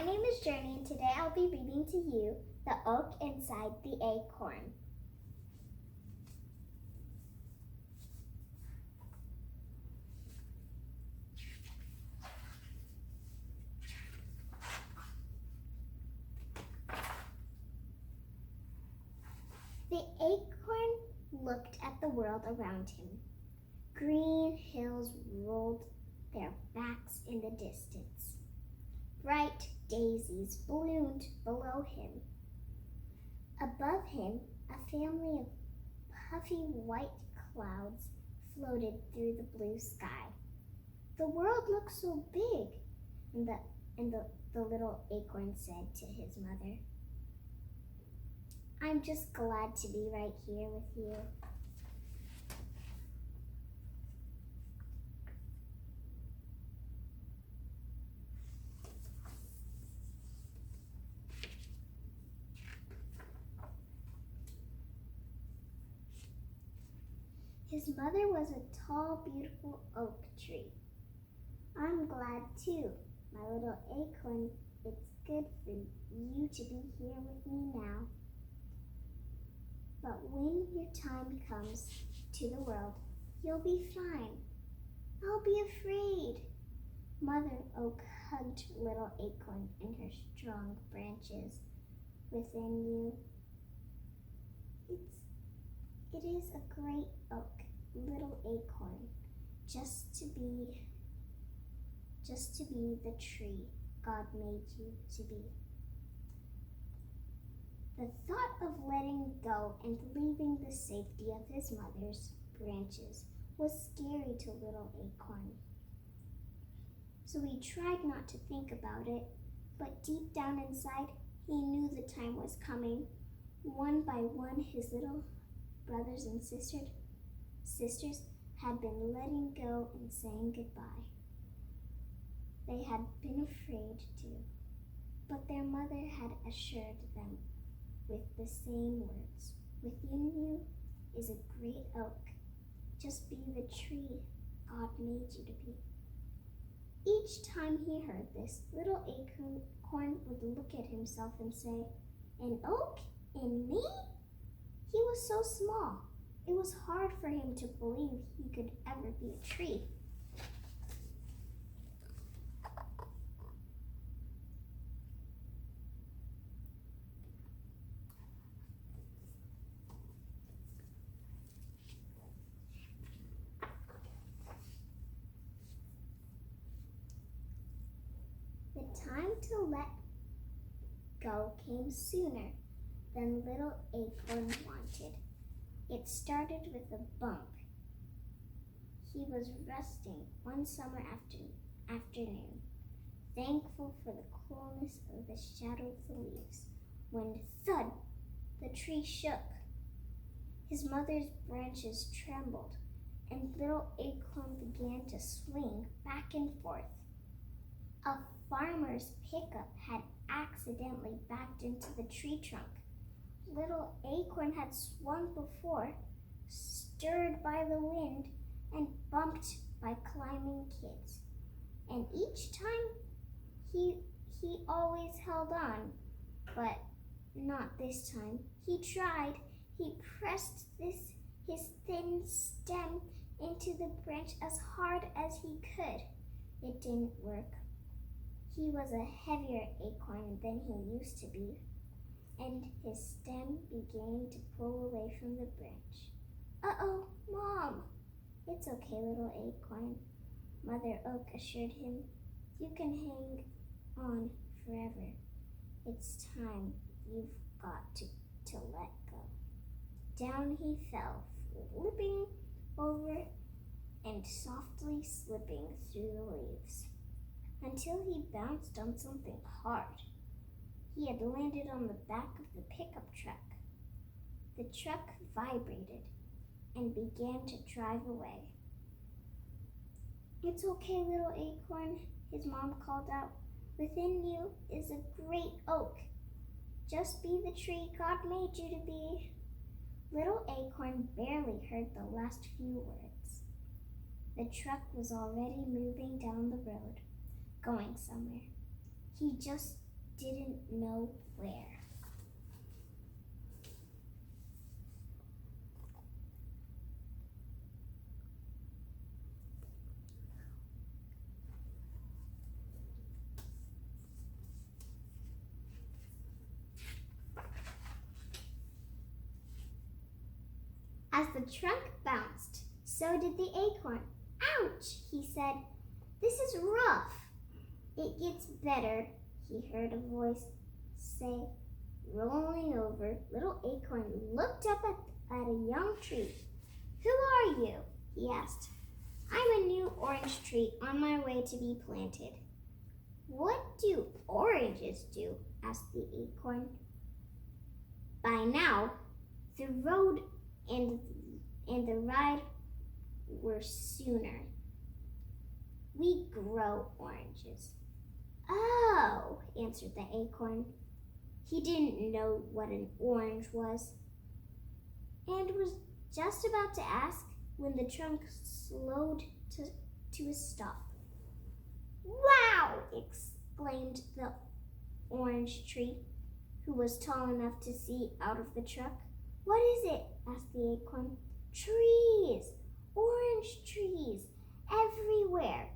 name is Journey, and today I'll be reading to you The Oak Inside the Acorn. The acorn looked at the world around him. Green hills rolled their backs in the distance. Bright daisies bloomed below him. Above him, a family of puffy white clouds floated through the blue sky. The world looked so big, and the little acorn said to his mother, "I'm just glad to be right here with you." His mother was a tall, beautiful oak tree. "I'm glad too, my little acorn. It's good for you to be here with me now. But when your time comes to the world, you'll be fine. I'll be afraid." Mother Oak hugged little acorn in her strong branches. "Within you, it is a great oak, little acorn, just to be the tree God made you to be." The thought of letting go and leaving the safety of his mother's branches was scary to little acorn. So he tried not to think about it, but deep down inside, he knew the time was coming. One by one, his little brothers and sisters had been letting go and saying goodbye. They had been afraid to, but their mother had assured them with the same words. "Within you is a great oak. Just be the tree God made you to be." Each time he heard this, little acorn would look at himself and say, "An oak? In me?" He was so small. It was hard for him to believe he could ever be a tree. The time to let go came sooner than little acorn wanted. It started with a bump. He was resting one summer afternoon, thankful for the coolness of the shadow of the leaves, when thud, the tree shook. His mother's branches trembled, and little acorn began to swing back and forth. A farmer's pickup had accidentally backed into the tree trunk. Little acorn had swung before, stirred by the wind, and bumped by climbing kids. And each time he always held on, but not this time. He tried. He pressed his thin stem into the branch as hard as he could. It didn't work. He was a heavier acorn than he used to be, and his stem began to pull away from the branch. "Uh-oh, Mom!" "It's okay, little acorn," Mother Oak assured him. "You can hang on forever. It's time you've got to let go." Down he fell, flipping over and softly slipping through the leaves, until he bounced on something hard. He had landed on the back of the pickup truck. The truck vibrated and began to drive away. "It's okay, little acorn," his mom called out. "Within you is a great oak. Just be the tree God made you to be." Little acorn barely heard the last few words. The truck was already moving down the road, going somewhere. He just didn't know where. As the trunk bounced, so did the acorn. Ouch, he said. This is rough. It gets better, he heard a voice say. Rolling over, little acorn looked up at a young tree. Who are you? He asked. I'm a new orange tree on my way to be planted. What do oranges do? Asked the acorn. By now, the road and the ride were sooner. We grow oranges. Oh, answered the acorn. He didn't know what an orange was and was just about to ask when the trunk slowed to a stop. Wow! Exclaimed the orange tree, who was tall enough to see out of the truck. What is it? Asked the acorn. Trees! Orange trees! Everywhere!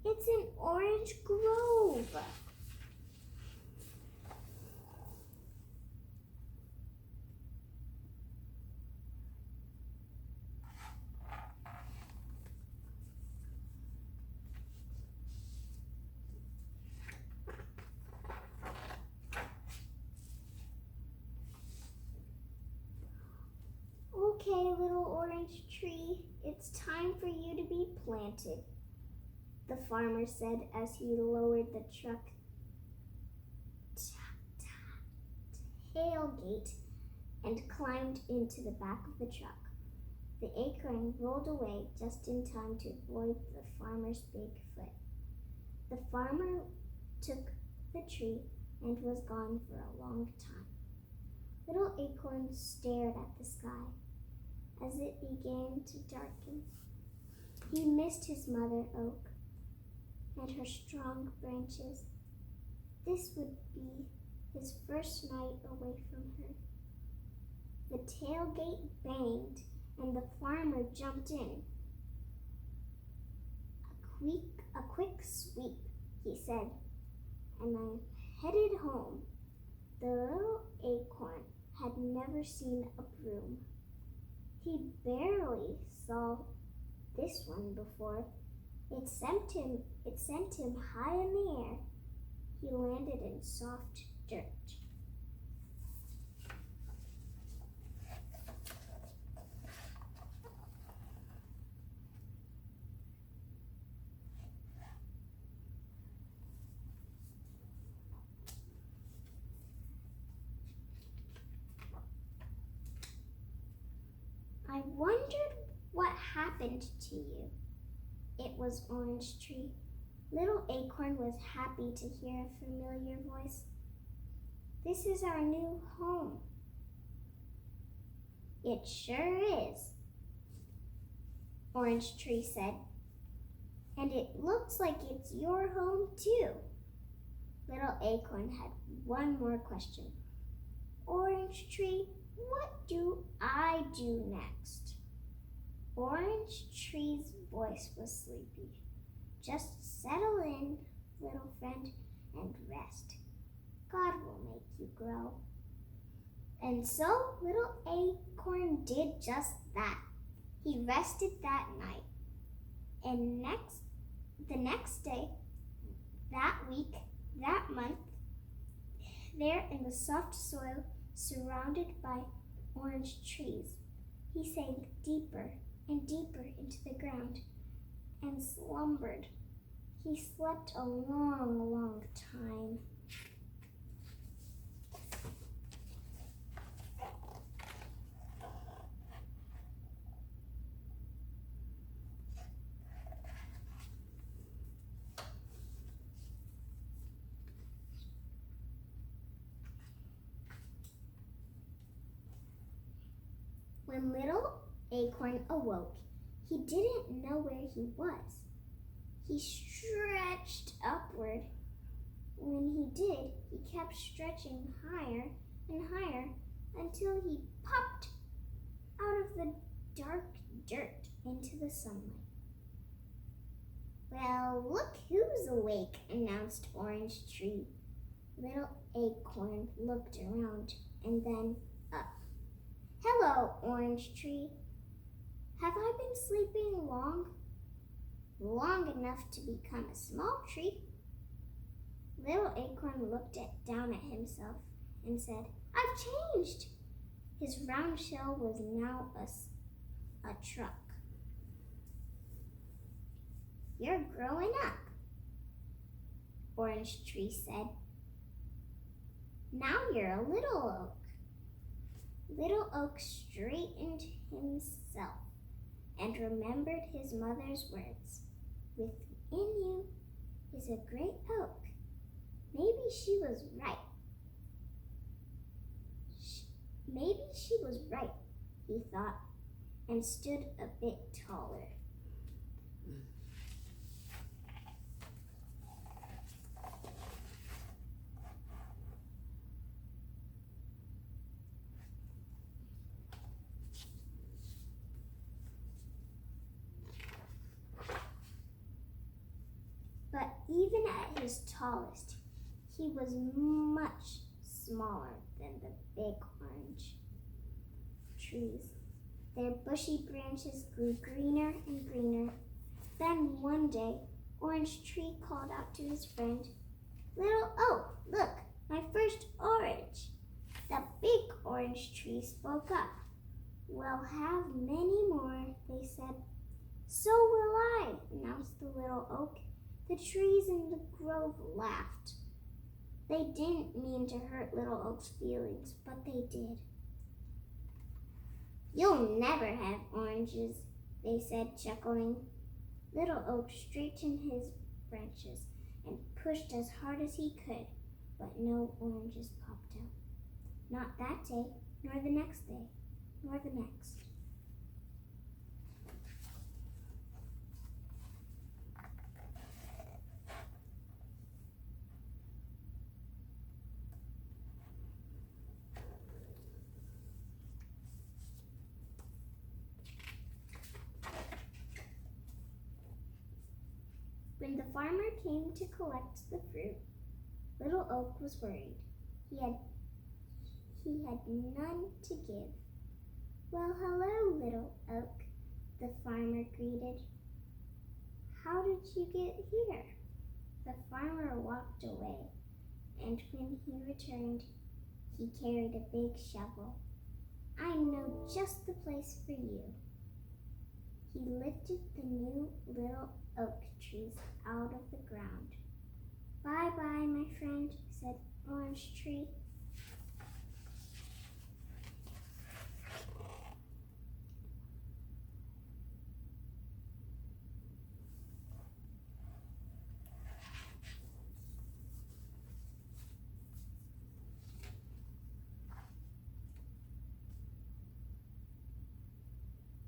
It's an orange grove! Okay, little orange tree, it's time for you to be planted, the farmer said as he lowered the truck tailgate and climbed into the back of the truck. The acorn rolled away just in time to avoid the farmer's big foot. The farmer took the tree and was gone for a long time. Little acorn stared at the sky as it began to darken. He missed his mother oak and her strong branches. This would be his first night away from her. The tailgate banged and the farmer jumped in. A quick sweep, he said, and I headed home. The little acorn had never seen a broom. He barely saw this one before. It sent him high in the air. He landed in soft dirt. I wondered what happened to you. It was Orange Tree. Little Acorn was happy to hear a familiar voice. This is our new home. It sure is, Orange Tree said. And it looks like it's your home too. Little Acorn had one more question. Orange Tree, what do I do next? Orange Tree's voice was sleepy. Just settle in, little friend, and rest. God will make you grow. And so little Acorn did just that. He rested that night. And the next day, that week, that month, there in the soft soil, surrounded by orange trees, he sank deeper and deeper into the ground and slumbered. He slept a long, long time. When little Acorn awoke, he didn't know where he was. He stretched upward when he he did, he kept stretching higher and higher until he popped out of the dark dirt into the sunlight. "Well, look who's awake," announced Orange Tree. Little Acorn looked around and then up. "Hello, Orange Tree. Have I been sleeping long? Long enough to become a small tree?" Little Acorn looked down at himself and said, "I've changed." His round shell was now a truck. "You're growing up," Orange Tree said. "Now you're a little oak." Little Oak straightened himself and remembered his mother's words. "Within you is a great oak." Maybe she was right. Maybe she was right, he thought, and stood a bit taller. But even at his tallest, he was much smaller than the big orange trees. Their bushy branches grew greener and greener. Then one day, Orange Tree called out to his friend, "Little Oak, look, my first orange." The big Orange Tree spoke up. "We'll have many more," they said. "So will I," announced the Little Oak. The trees in the grove laughed. They didn't mean to hurt Little Oak's feelings, but they did. "You'll never have oranges," they said, chuckling. Little Oak straightened his branches and pushed as hard as he could, but no oranges popped out. Not that day, nor the next day, nor the next. When the farmer came to collect the fruit, Little Oak was worried. He had none to give. "Well, hello, Little Oak," the farmer greeted. "How did you get here?" The farmer walked away, and when he returned, he carried a big shovel. "I know just the place for you." He lifted the new little oak trees out of the ground. "Bye-bye, my friend," said Orange Tree.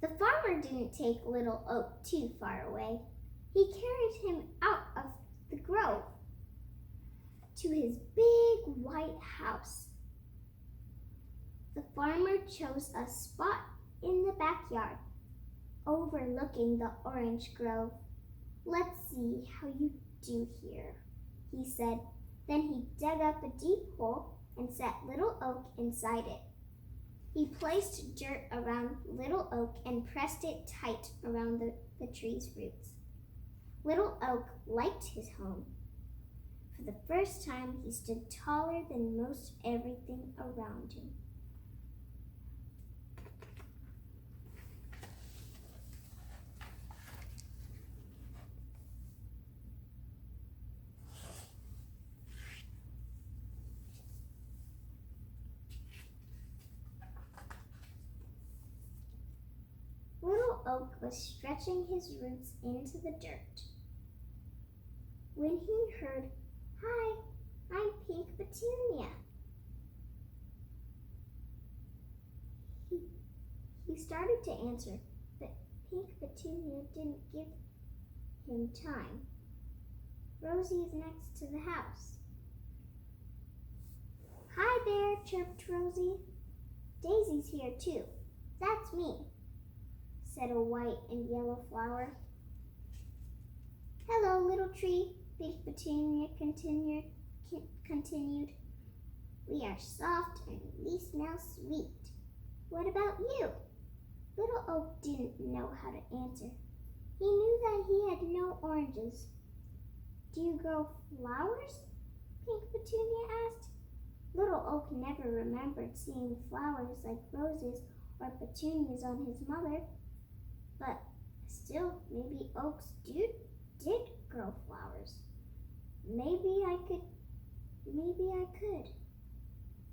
The farmer didn't take Little Oak too far away. He carried him out of the grove to his big white house. The farmer chose a spot in the backyard overlooking the orange grove. "Let's see how you do here," he said. Then he dug up a deep hole and set Little Oak inside it. He placed dirt around Little Oak and pressed it tight around the tree's roots. Little Oak liked his home. For the first time, he stood taller than most everything around him. Little Oak was stretching his roots into the dirt when he heard, "Hi, I'm Pink Petunia." He started to answer, but Pink Petunia didn't give him time. "Rosie is next to the house." chirped Rosie. Daisy's here too. That's me, said a white and yellow flower. Hello, little tree, Big Petunia continued. We are soft and we smell sweet. What about you? Little Oak didn't know how to answer. He knew that he had no oranges. Do you grow flowers? Pink Petunia asked. Little Oak never remembered seeing flowers like roses or petunias on his mother. But still, maybe oaks did grow flowers. Maybe I could.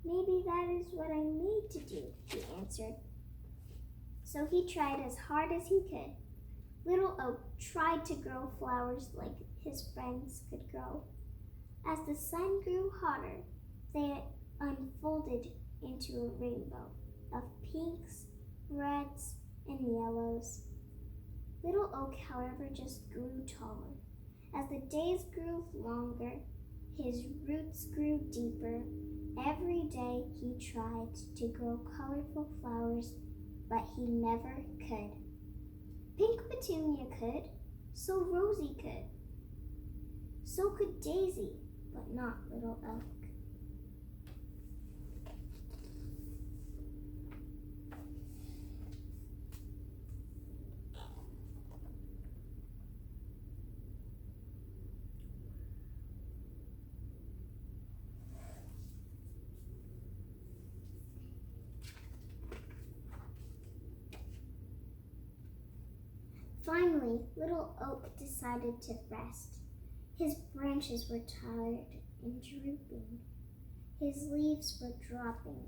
Maybe that is what I'm made to do, he answered. So he tried as hard as he could. Little Oak tried to grow flowers like his friends could grow. As the sun grew hotter, they unfolded into a rainbow of pinks, reds, and yellows. Little Oak, however, just grew taller. As the days grew longer, his roots grew deeper. Every day he tried to grow colorful flowers, but he never could. Pink Petunia could, so Rosie could. So could Daisy, but not Little Oak. Finally, Little Oak decided to rest. His branches were tired and drooping. His leaves were dropping.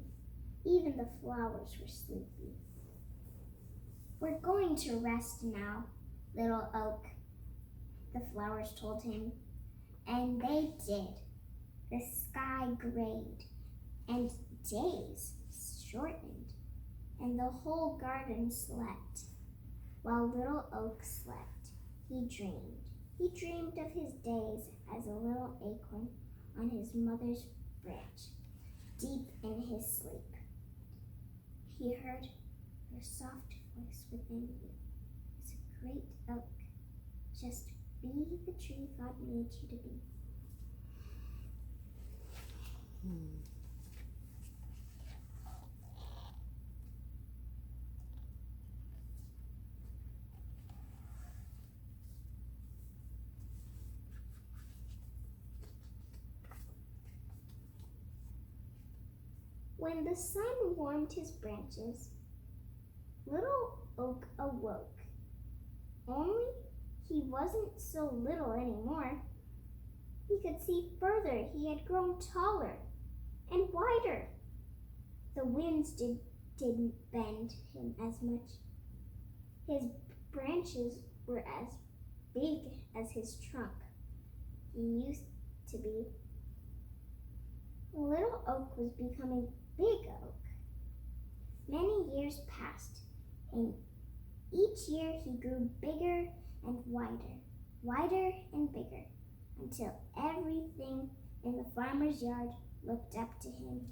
Even the flowers were sleepy. We're going to rest now, Little Oak, the flowers told him. And they did. The sky grayed, and days shortened, and the whole garden slept. While Little Oak slept, he dreamed. He dreamed of his days as a little acorn on his mother's branch, deep in his sleep. He heard her soft voice within you. It's a great oak. Just be the tree God made you to be. When the sun warmed his branches, Little Oak awoke. Only he wasn't so little anymore. He could see further. He had grown taller and wider. The winds didn't bend him as much. His branches were as big as his trunk. He used to be. Little Oak was becoming Big Oak. Many years passed, and each year he grew bigger and wider and bigger, until everything in the farmer's yard looked up to him.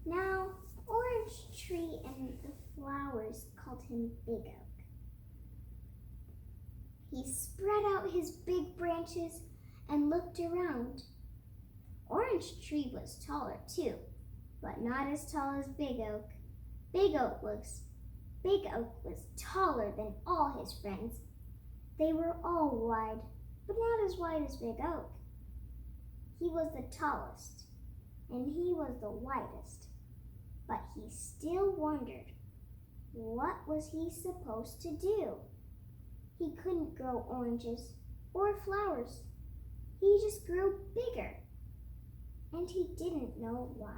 Now, Orange Tree and the flowers called him Big Oak. He spread out his big branches and looked around. Orange Tree was taller too, but not as tall as Big Oak. Big Oak was taller than all his friends. They were all wide, but not as wide as Big Oak. He was the tallest, and he was the widest. But he still wondered, what was he supposed to do? He couldn't grow oranges or flowers. He just grew bigger and he didn't know why.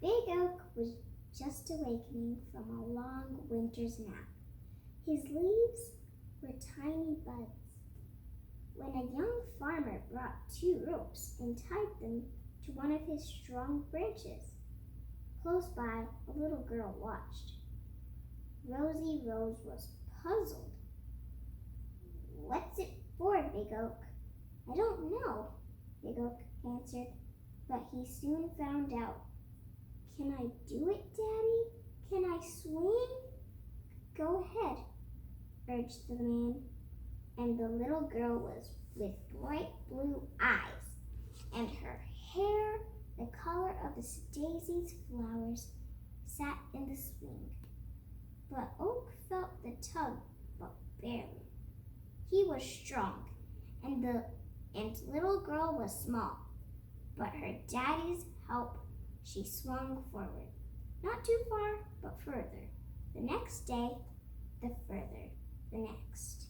Big Oak was just awakening from a long winter's nap. His leaves were tiny buds when a young farmer brought 2 ropes and tied them to one of his strong branches. Close by, a little girl watched. Rosy Rose was puzzled. "What's it for, Big Oak?" "I don't know," Big Oak answered, but he soon found out. "Can I do it, Daddy? Can I swing?" "Go ahead," urged the man. And the little girl was with bright blue eyes, and her hair the color of a daisy's flowers sat in the swing. But Oak felt the tug, but barely. He was strong, and little girl was small, but her daddy's help she swung forward, not too far, but further. The next day, the further, the next.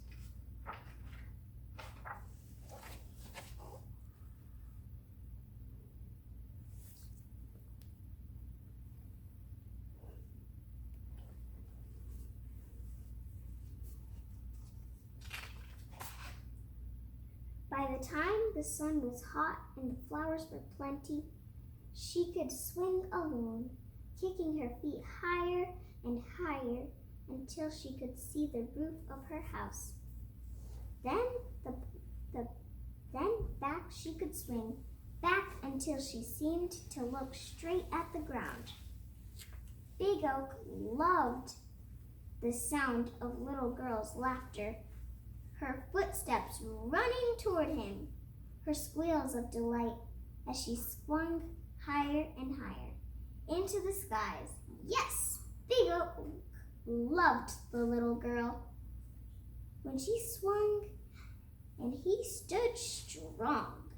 By the time the sun was hot and the flowers were plenty, she could swing alone, kicking her feet higher and higher until she could see the roof of her house. Then back she could swing, back until she seemed to look straight at the ground. Big Oak loved the sound of little girl's laughter, her footsteps running toward him, her squeals of delight as she swung higher and higher into the skies. Yes, Big Oak loved the little girl. When she swung and he stood strong.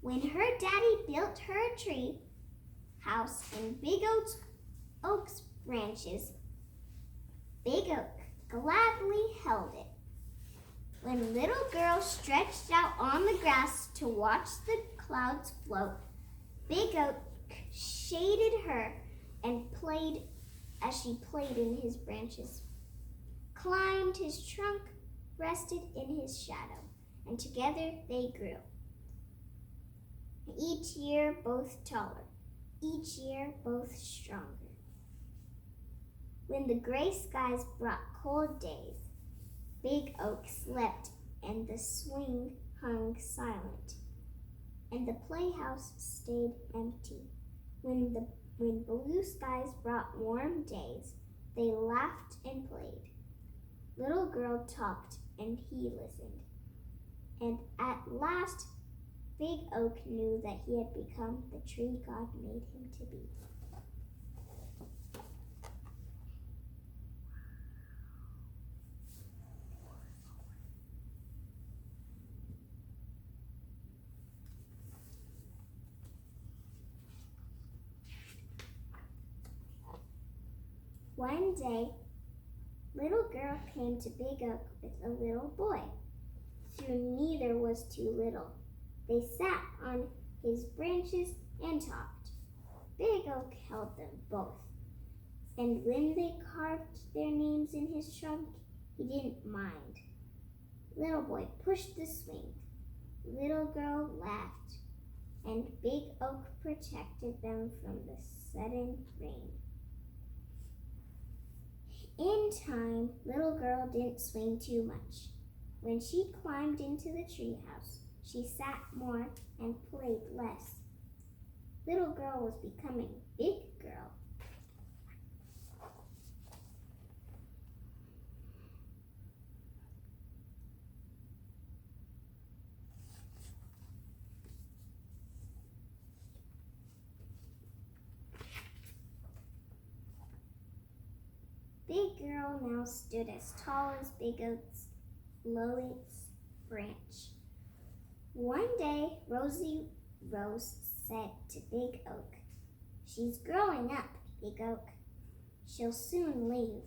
When her daddy built her a tree house in Big Oak's branches, Big Oak gladly held it. When little girl stretched out on the grass to watch the clouds float, Big Oak shaded her and played as she played in his branches, climbed his trunk, rested in his shadow, and together they grew. Each year both taller, each year both stronger. When the gray skies brought cold days, Big Oak slept and the swing hung silent, and the playhouse stayed empty. When blue skies brought warm days, they laughed and played. Little girl talked and he listened. And at last, Big Oak knew that he had become the tree God made him to be. One day, little girl came to Big Oak with a little boy. Though neither was too little, they sat on his branches and talked. Big Oak held them both, and when they carved their names in his trunk, he didn't mind. Little boy pushed the swing. Little girl laughed, and Big Oak protected them from the sudden rain. In time, little girl didn't swing too much. When she climbed into the treehouse, she sat more and played less. Little girl was becoming big girl. Big girl now stood as tall as Big Oak's lowest branch. One day, Rosie Rose said to Big Oak, "She's growing up, Big Oak. She'll soon leave."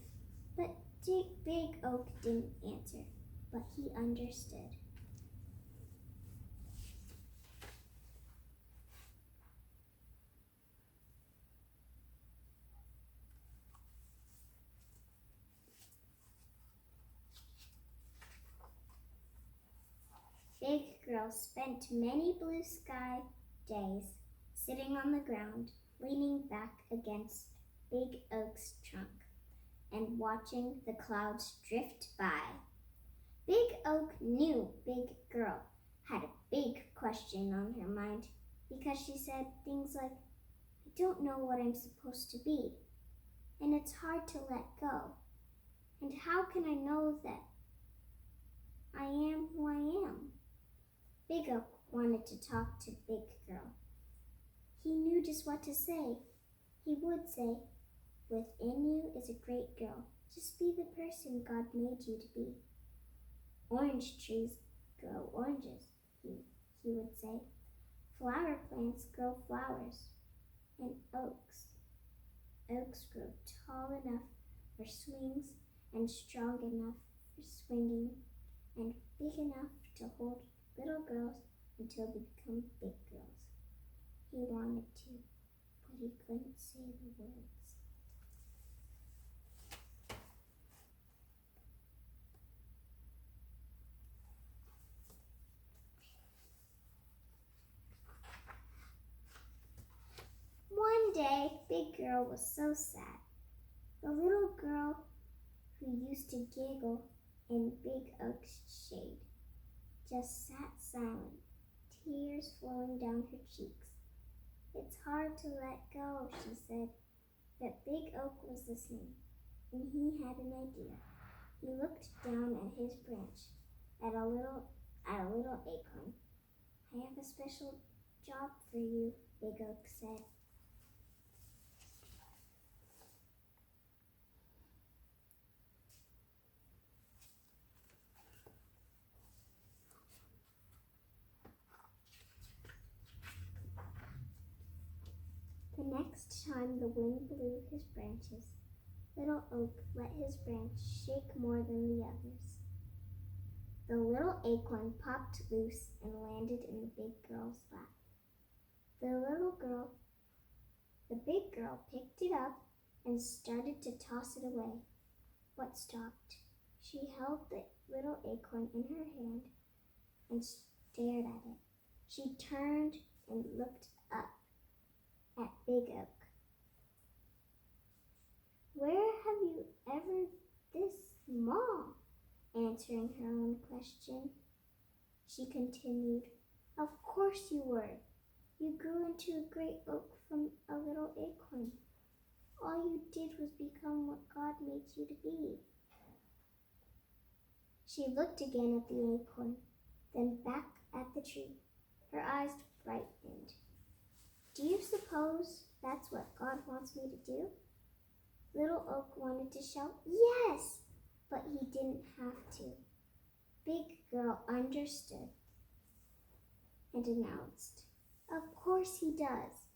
But Big Oak didn't answer, but he understood. Big Girl spent many blue sky days sitting on the ground, leaning back against Big Oak's trunk and watching the clouds drift by. Big Oak knew Big Girl had a big question on her mind because she said things like, "I don't know what I'm supposed to be, and it's hard to let go. And how can I know that I am who I am?" Big Oak wanted to talk to Big Girl. He knew just what to say. He would say, "Within you is a great girl. Just be the person God made you to be. Orange trees grow oranges," he would say. "Flower plants grow flowers. And oaks grow tall enough for swings and strong enough for swinging and big enough to hold little girls until they become big girls." He wanted to, but he couldn't say the words. One day, Big Girl was so sad. The little girl who used to giggle in Big Oak's shade just sat silent, tears flowing down her cheeks. "It's hard to let go," she said. But Big Oak was listening, and he had an idea. He looked down at his branch, at a little acorn. "I have a special job for you," Big Oak said. The next time the wind blew his branches, Little Oak let his branch shake more than the others. The little acorn popped loose and landed in the big girl's lap. The big girl picked it up and started to toss it away, but stopped. She held the little acorn in her hand and stared at it. She turned and looked up at Big Oak. "Where have you ever this small?" Answering her own question, she continued, "Of course you were. You grew into a great oak from a little acorn. All you did was become what God made you to be." She looked again at the acorn, then back at the tree. Her eyes brightened. "Do you suppose that's what God wants me to do?" Little Oak wanted to shout, "Yes!" but he didn't have to. Big Girl understood and announced, "Of course he does.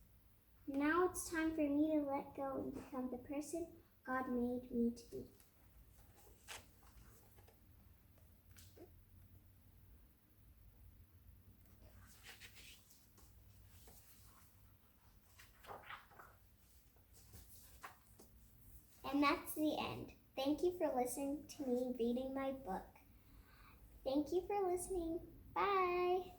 Now it's time for me to let go and become the person God made me to be." And that's the end. Thank you for listening to me reading my book. Thank you for listening. Bye.